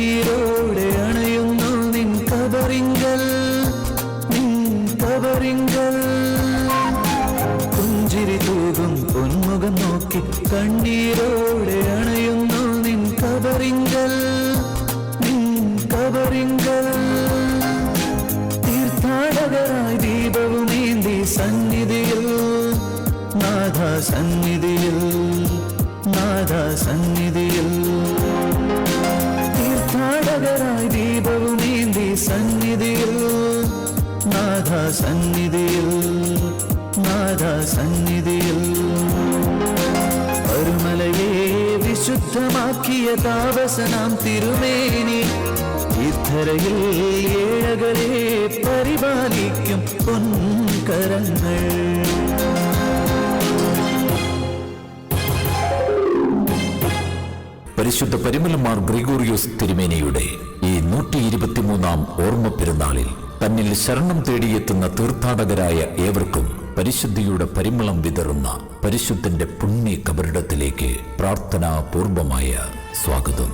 കണ്ണീരോടെ അണയുന്നു നിൻ കബറിങ്കൽ, പുഞ്ചിരി തൂകും പൊന്മുഖം നോക്കി കണ്ണീരോടെ അണയുന്നു നിൻ കബറിങ്കൽ, തീർത്ഥാടകരായി ദീപവുമേന്തി സന്നിധിയിൽ, സന്നിധിയിൽ, തീർത്ഥാടകരായി ദീപവുമേന്തി സന്നിധിയിൽ, സന്നിധിയിൽ, പരുമലയെ വിശുദ്ധമാക്കിയ താപസനാം തിരുമേനി, ഇത്തരയിൽ ഏഴകരെ പരിപാലിക്കും പൊൻകരങ്ങൾ. പരിശുദ്ധ പരിമലമാർ ഗ്രിഗോറിയോസ് തിരുമേനിയുടെ ഈ 123-ാം ഓർമ്മ പെരുന്നാളിൽ തന്നിൽ ശരണം തേടിയെത്തുന്ന തീർത്ഥാടകരായ ഏവർക്കും പരിശുദ്ധിയുടെ പരിമളം വിതറുന്ന പരിശുദ്ധന്റെ പുണ്യ കബറിടത്തിലേക്ക് പ്രാർത്ഥനാപൂർവമായ സ്വാഗതം.